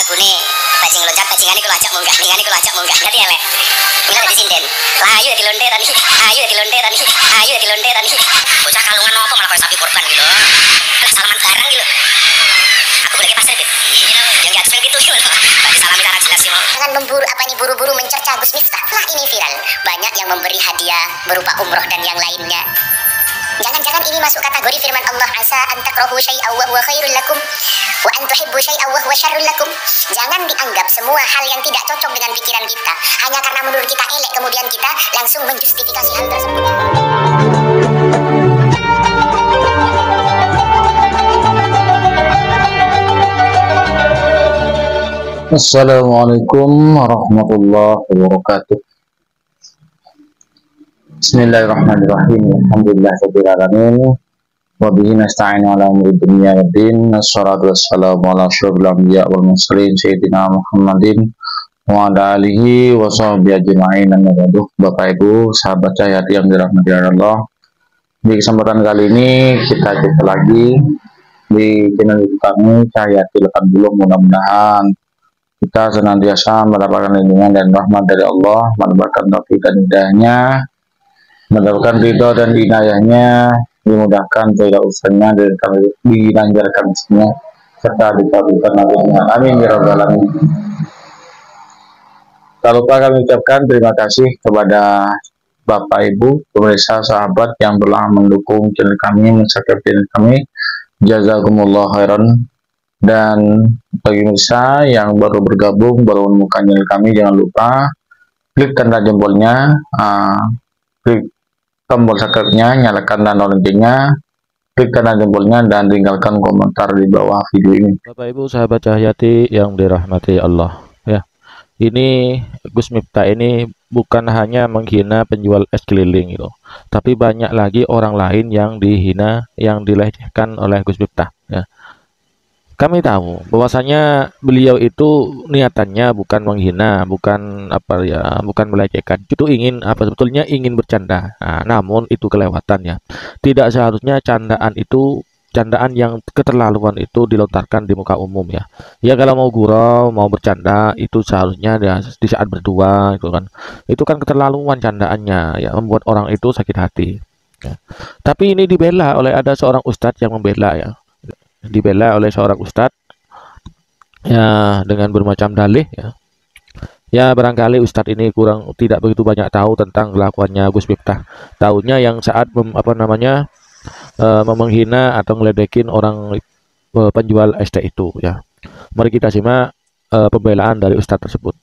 lagune bajing loncat bajingane kula ajak munggah bajingane kula ajak munggah ngerti elek mila dadi sinden lah ayo dadi londeran iki ayo dadi londeran iki ayo dadi londeran iki bocah kalungan opo malah koyo sapi korban gitu lah salaman barang gitu aku boleh ke pasar gitu yang gak ada gitu gitu bagi salam cara jelas sih jangan buru-buru mencerca Gus Miftah lah ini viral banyak yang memberi hadiah berupa umroh dan yang lainnya. Jangan-jangan ini masuk kategori firman Allah asa an takrahu syai'an wa huwa khairul lakum wa an tuhibbu syai'an wa huwa syarrul lakum. Jangan dianggap semua hal yang tidak cocok dengan pikiran kita hanya karena menurut kita elek kemudian kita langsung menjustifikasi hal tersebut. Assalamualaikum warahmatullahi wabarakatuh. Bismillahirrahmanirrahim. Alhamdulillahirabbil alamin. Wa bihi nasta'inu ala umuri dunya waddin. Wassalatu wassalamu ala asyrofil anbiya wal mursalin sayyidina Muhammadin wa ala alihi wa sahbihi ajma'in. Bapak Ibu, sahabat Cahyati yang dirahmati Allah. Di kesempatan kali ini kita jumpa lagi di channel kami Cahyati 80. Mudah-mudahan kita senantiasa mendapatkan lindungan dan rahmat dari Allah, mendapatkan taufik dan hidayahnya, mendapatkan ridho dan inayahnya, dimudahkan segala usahanya dan dilancarkan semua serta dikabulkan dengan amin ya rabbal alamin. Tak lupa kami ucapkan terima kasih kepada Bapak Ibu, pemirsa, sahabat yang telah mendukung channel kami, men-subscribe channel kami. Jazakumullah khairan. Dan bagi pemirsa yang baru bergabung, baru menemukan channel kami, jangan lupa klik tanda jempolnya, klik tombol subscribe-nya, nyalakan tanda loncengnya, klik tanda jempolnya, dan tinggalkan komentar di bawah video ini. Bapak Ibu sahabat Cahyati yang dirahmati Allah, ya, ini Gus Miftah ini bukan hanya menghina penjual es keliling itu, tapi banyak lagi orang lain yang dihina, yang dilecehkan oleh Gus Miftah, ya. Kami tahu bahwasanya beliau itu niatannya bukan menghina, bukan bukan melecehkan. Itu ingin sebetulnya ingin bercanda. Nah, namun itu kelewatan ya. Tidak seharusnya candaan yang keterlaluan itu dilontarkan di muka umum ya. Ya kalau mau gurau, mau bercanda itu seharusnya ya, di saat berdua itu kan. Itu kan keterlaluan candaannya ya, membuat orang itu sakit hati. Ya. Tapi ini dibela oleh ada seorang ustadz yang membela ya. Dibela oleh seorang ustadz ya dengan bermacam dalih ya. Ya barangkali ustadz ini tidak begitu banyak tahu tentang kelakuannya Gus Miftah. Tahunya yang saat menghina atau ngeledekin orang penjual es teh itu ya. Mari kita simak pembelaan dari ustadz tersebut.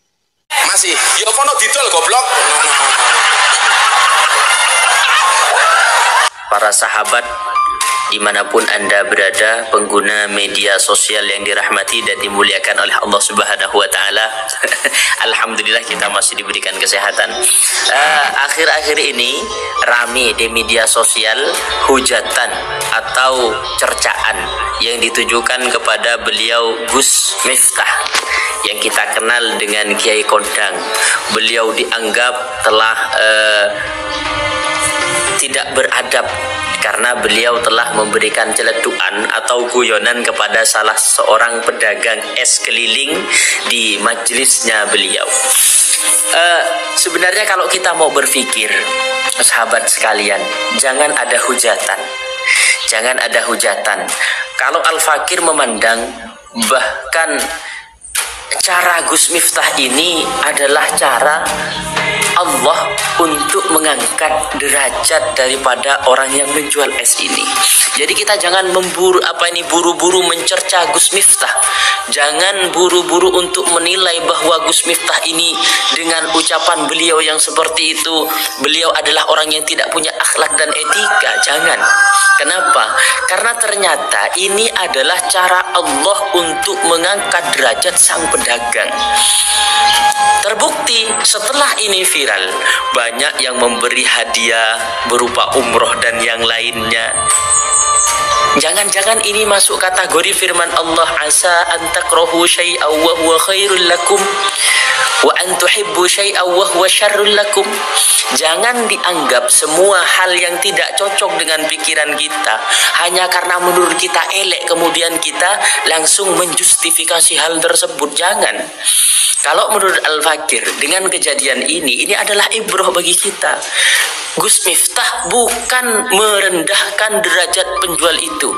Masih yo kono didol goblok. Para sahabat dimanapun Anda berada, pengguna media sosial yang dirahmati dan dimuliakan oleh Allah Subhanahu wa Ta'ala. Alhamdulillah kita masih diberikan kesehatan. Akhir-akhir ini rame di media sosial hujatan atau cercaan yang ditujukan kepada beliau Gus Miftah yang kita kenal dengan Kiai Kondang. Beliau dianggap telah tidak beradab karena beliau telah memberikan celetukan atau guyonan kepada salah seorang pedagang es keliling di majelisnya beliau. Sebenarnya kalau kita mau berpikir, sahabat sekalian, jangan ada hujatan. Jangan ada hujatan. Kalau Al-Fakir memandang bahkan cara Gus Miftah ini adalah cara Allah untuk mengangkat derajat daripada orang yang menjual es ini. Jadi kita jangan buru-buru mencerca Gus Miftah. Jangan buru-buru untuk menilai bahwa Gus Miftah ini dengan ucapan beliau yang seperti itu, beliau adalah orang yang tidak punya akhlak dan etika. Jangan. Kenapa? Karena ternyata ini adalah cara Allah untuk mengangkat derajat sang pedagang. Terbukti setelah ini viral, banyak yang memberi hadiah berupa umroh dan yang lainnya. Jangan-jangan ini masuk kategori firman Allah asa an takrahu syai'an wa huwa khairul lakum Wa an tuhibbu syai'an wa huwa syarrul lakum. Jangan dianggap semua hal yang tidak cocok dengan pikiran kita hanya karena menurut kita elek kemudian kita langsung menjustifikasi hal tersebut. Jangan. Kalau menurut Al-Fakir, dengan kejadian ini adalah ibrah bagi kita. Gus Miftah bukan merendahkan derajat penjual itu,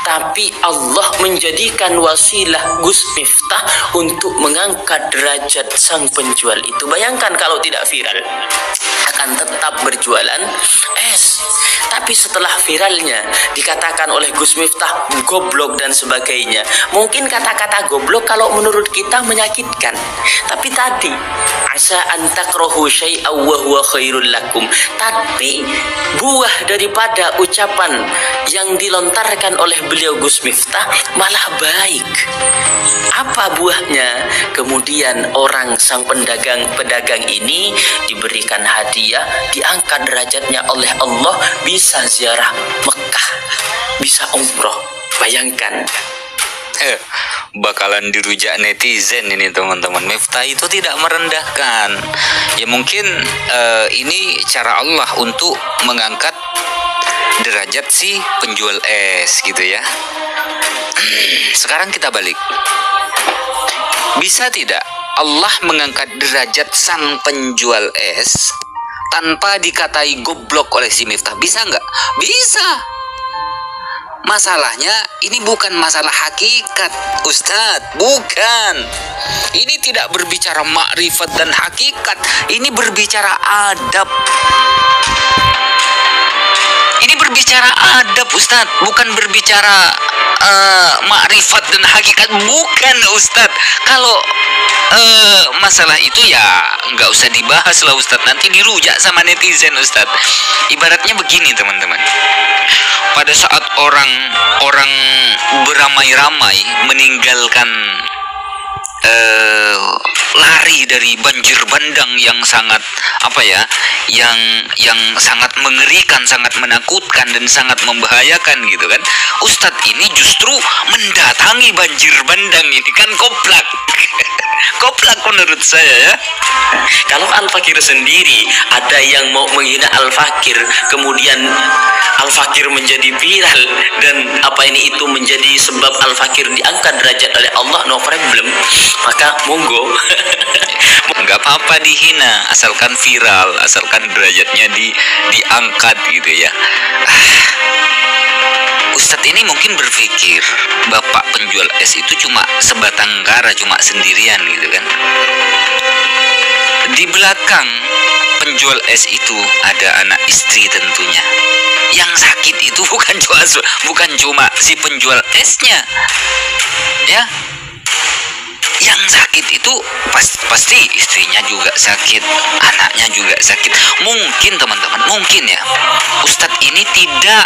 tapi Allah menjadikan wasilah Gus Miftah untuk mengangkat derajat sang penjual itu. Bayangkan kalau tidak viral, akan tetap berjualan es. Tapi setelah viralnya dikatakan oleh Gus Miftah goblok dan sebagainya. Mungkin kata-kata goblok kalau menurut kita menyakitkan, tapi tadi asa antakrahu syai'aw wa huwa khairul lakum. Tapi buah daripada ucapan yang dilontarkan oleh beliau Gus Miftah malah baik. Apa buahnya? Kemudian orang sang pedagang ini diberikan hadiah, diangkat derajatnya oleh Allah, bisa ziarah Mekah, bisa umroh. Bayangkan. Bakalan dirujak netizen ini teman-teman. Miftah itu tidak merendahkan. Ya mungkin ini cara Allah untuk mengangkat derajat si penjual es gitu ya. Sekarang kita balik. Bisa tidak Allah mengangkat derajat sang penjual es tanpa dikatai goblok oleh si Miftah? Bisa nggak? Bisa. Masalahnya ini bukan masalah hakikat, Ustadz, bukan. Ini tidak berbicara makrifat dan hakikat, ini berbicara adab. Ini berbicara adab, Ustadz, bukan berbicara makrifat dan hakikat, bukan, Ustadz. Kalau masalah itu ya nggak usah dibahas lah, Ustadz, nanti dirujak sama netizen, Ustadz. Ibaratnya begini teman-teman, pada saat orang beramai-ramai meninggalkan lari dari banjir bandang yang sangat yang sangat mengerikan, sangat menakutkan dan sangat membahayakan gitu kan. Ustadz ini justru mendatangi banjir bandang ini kan koplak. Koplak menurut saya ya. Kalau Al-Fakir sendiri ada yang mau menghina Al-Fakir, kemudian Al-Fakir menjadi viral dan itu menjadi sebab Al-Fakir diangkat derajat oleh Allah, no problem, maka monggo. Nggak apa-apa dihina, asalkan viral, asalkan derajatnya diangkat gitu ya. Ustadz ini mungkin berpikir bapak penjual es itu cuma sebatang kara, cuma sendirian gitu kan. Di belakang penjual es itu ada anak istri tentunya. Yang sakit itu bukan cuma si penjual esnya, ya. Yang sakit itu pasti istrinya juga sakit, anaknya juga sakit. Mungkin teman-teman, mungkin ya, Ustadz ini tidak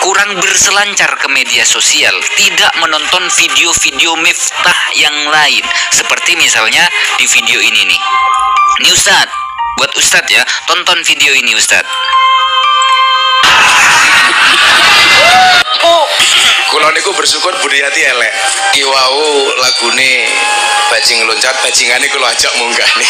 kurang berselancar ke media sosial, tidak menonton video-video Miftah yang lain. Seperti misalnya di video ini nih. Ini Ustadz, buat Ustadz ya, tonton video ini Ustadz. Kula niku bersyukur Budiyati elek. Ki wau lagune bajing loncat, bajingane kula ajak munggah nih.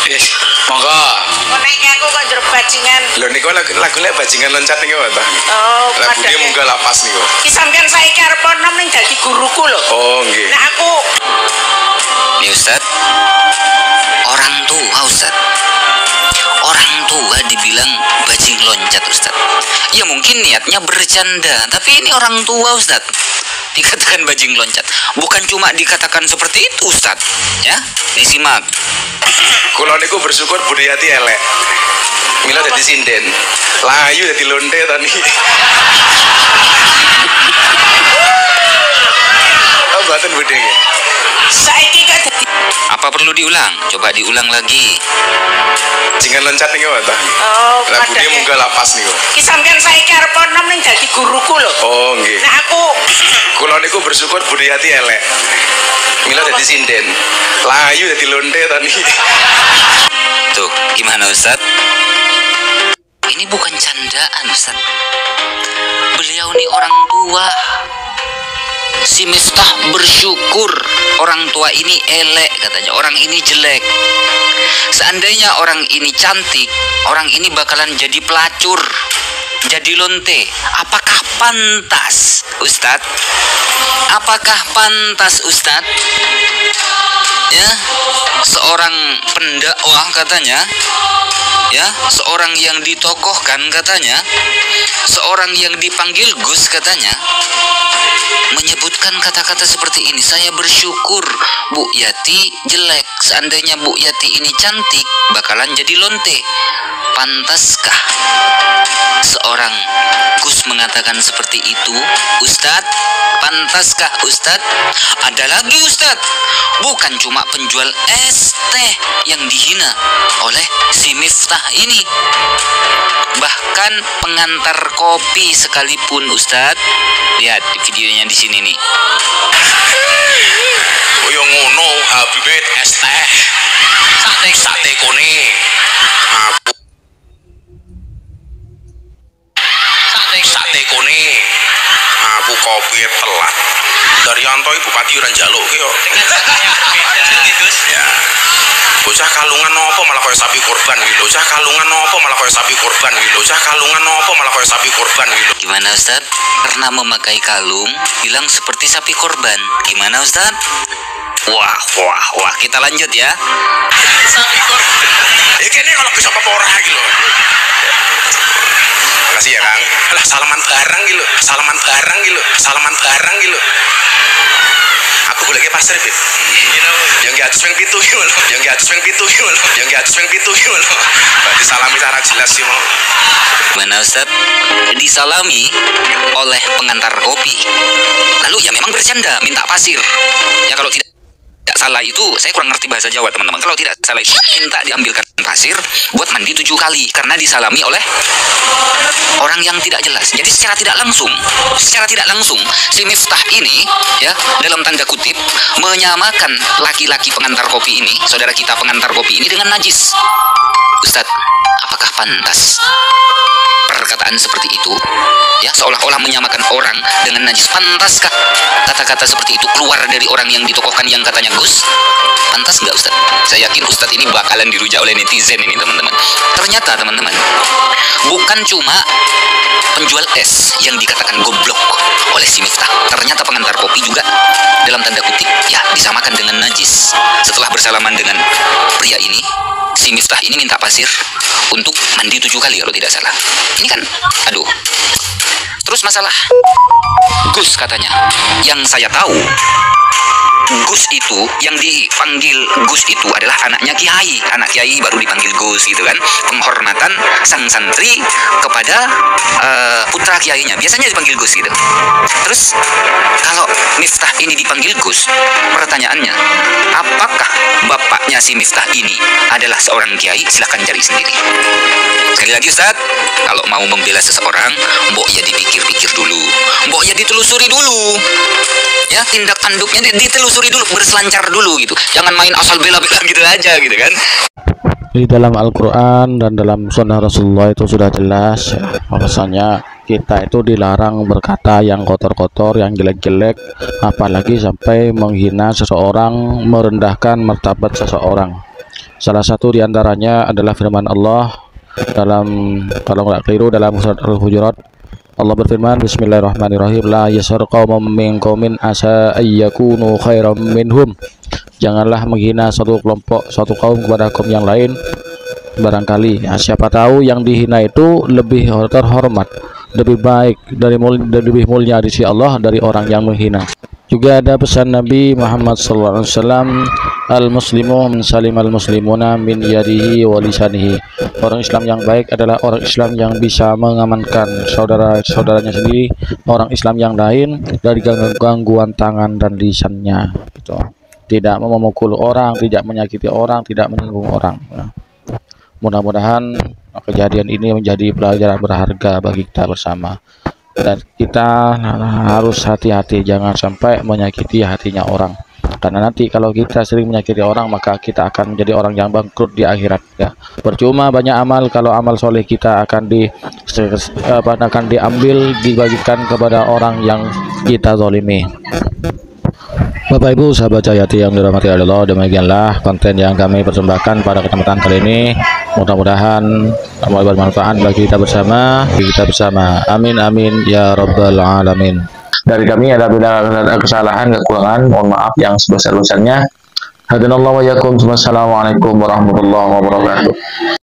Yes, monggo. Nek aku kok njero bajingan. Lho niku lagune bajingan loncat niku mboten. Oh, lagune munggah lapas niku. Ki sampean saiki arep nom ning dadi guruku lho. Oh, nggih. Nek aku Nih Ustadz, orang tua Ustadz, orang tua dibilang bajing loncat Ustadz. Ya mungkin niatnya bercanda, tapi ini orang tua Ustadz dikatakan bajing loncat. Bukan cuma dikatakan seperti itu Ustadz, ya. Nih simak. Kula niku bersyukur Budiyati elek. Mila dadi sinden. Layu dadi lonte to niki. Oh, mboten Budhe nggih. saiki kok dadi Apa perlu diulang? Coba diulang lagi. Bajingan loncat niku mboten. oh Lagune munggah lapas niku. Ki sampean saiki arep nom ning dadi guruku lho. Oh, nggih. Nek aku Kula niku bersyukur Budiyati elek. Mila dadi sinden. Layu dadi lonte to niki. Tuh, gimana Ustadz? Ini bukan candaan Ustadz. Beliau nih orang tua. Si Miftah bersyukur orang tua ini elek, katanya orang ini jelek. Seandainya orang ini cantik, orang ini bakalan jadi pelacur, jadi lonte. Apakah pantas, Ustadz? Apakah pantas, Ustadz? Ya, seorang pendakwah katanya, ya, seorang yang ditokohkan katanya, seorang yang dipanggil Gus katanya, menyebutkan kata-kata seperti ini. Saya bersyukur Bu Yati jelek, seandainya Bu Yati ini cantik bakalan jadi lonte. Pantaskah seorang Gus mengatakan seperti itu, Ustadz? Pantaskah, Ustadz? Ada lagi, Ustadz, bukan cuma penjual es teh yang dihina oleh si Miftah ini, bahkan pengantar kopi sekalipun, Ustadz. Lihat di videonya di sini nih. Oh yang ngono, Habibit es teh, sate kuning. Sate kuning. Aku kopi telat. Daryanto Bupati ora njaluk ki yo. Ya. Bocah kalungan nopo malah kaya sapi korban iki lho. Bocah kalungan nopo malah kaya sapi korban iki lho. Bocah kalungan nopo malah kaya sapi korban iki lho. Gimana, Ustadz? Pernah memakai kalung bilang seperti sapi korban. Gimana, Ustadz? Wah, kita lanjut ya. Sapi korban. Ini kalau bisa apa ora iki lho. Makasih ya, Kang. Alah, salaman barang gitu. Aku boleh ke pasar, Bib. Yang di atas yang pitu gitu. Berarti salami secara jelas sih mau. Gimana, Ustadz? Disalami oleh pengantar kopi. Lalu ya memang bercanda, minta pasir. Ya kalau tidak salah itu, saya kurang ngerti bahasa Jawa, teman-teman. Kalau tidak salah itu minta diambilkan pasir buat mandi 7 kali karena disalami oleh orang yang tidak jelas. Jadi secara tidak langsung si Miftah ini, ya, dalam tanda kutip menyamakan laki-laki pengantar kopi ini, saudara kita pengantar kopi ini, dengan najis. Ustadz, apakah pantas perkataan seperti itu? Ya, seolah-olah menyamakan orang dengan najis. Pantaskah kata-kata seperti itu keluar dari orang yang ditokohkan yang katanya Gus? Pantas nggak, Ustadz? Saya yakin Ustadz ini bakalan dirujak oleh netizen ini, teman-teman. Ternyata, teman-teman, bukan cuma penjual es yang dikatakan goblok oleh si Miftah. Ternyata pengantar kopi juga dalam tanda kutip, ya, disamakan dengan najis. Setelah bersalaman dengan pria ini, si Miftah ini minta pasir untuk mandi 7 kali kalau tidak salah. Ini kan, aduh. Terus masalah Gus katanya, yang saya tahu Gus itu, yang dipanggil Gus itu adalah anaknya Kiai. Anak Kiai baru dipanggil Gus gitu kan. Penghormatan sang santri kepada putra Kiainya. Biasanya dipanggil Gus gitu. Terus kalau Miftah ini dipanggil Gus, pertanyaannya, apakah bapaknya si Miftah ini adalah seorang Kiai? Silahkan cari sendiri. Sekali lagi, Ustaz, kalau mau membela seseorang, mbok ya dipikir-pikir dulu, mbok ya ditelusuri dulu. Ya, tindak tanduknya ditelusuri dulu, berselancar dulu gitu. Jangan main asal bela-bela gitu aja gitu kan. Di dalam Al-Quran dan dalam sunnah Rasulullah itu sudah jelas ya, bahwasanya kita itu dilarang berkata yang kotor-kotor, yang jelek-jelek, apalagi sampai menghina seseorang, merendahkan martabat seseorang. Salah satu diantaranya adalah firman Allah dalam, kalau nggak keliru, dalam surat Al-Hujurat. Allah berfirman, Bismillahirrahmanirrahim, la yasar qaumun min qaumin asa ayyakunu khairam minhum. Janganlah menghina suatu kelompok, suatu kaum kepada kaum yang lain. Barangkali ya, siapa tahu yang dihina itu lebih terhormat, lebih baik, lebih mulia di sisi Allah dari orang yang menghina. Juga ada pesan Nabi Muhammad SAW, al-muslimu min salimal muslimuna min yadihi wa lisanihi. Orang Islam yang baik adalah orang Islam yang bisa mengamankan saudara-saudaranya sendiri, orang Islam yang lain, dari gangguan tangan dan lisannya gitu. Tidak memukul orang, tidak menyakiti orang, tidak menyinggung orang. Mudah-mudahan kejadian ini menjadi pelajaran berharga bagi kita bersama, dan kita harus hati-hati jangan sampai menyakiti hatinya orang. Karena nanti kalau kita sering menyakiti orang, maka kita akan menjadi orang yang bangkrut di akhirat ya. Percuma banyak amal kalau amal soleh kita akan diambil, dibagikan kepada orang yang kita zalimi. Bapak Ibu sahabat Cahayati yang dirahmati Allah, demikianlah konten yang kami persembahkan pada kesempatan kali ini. Mudah-mudahan bermanfaat bagi kita bersama, amin amin ya rabbal alamin. Dari kami ada kesalahan, kekurangan, mohon maaf yang sebesar-besarnya. Hadanallahu wa iyyakum. Wassalamualaikum warahmatullahi wabarakatuh.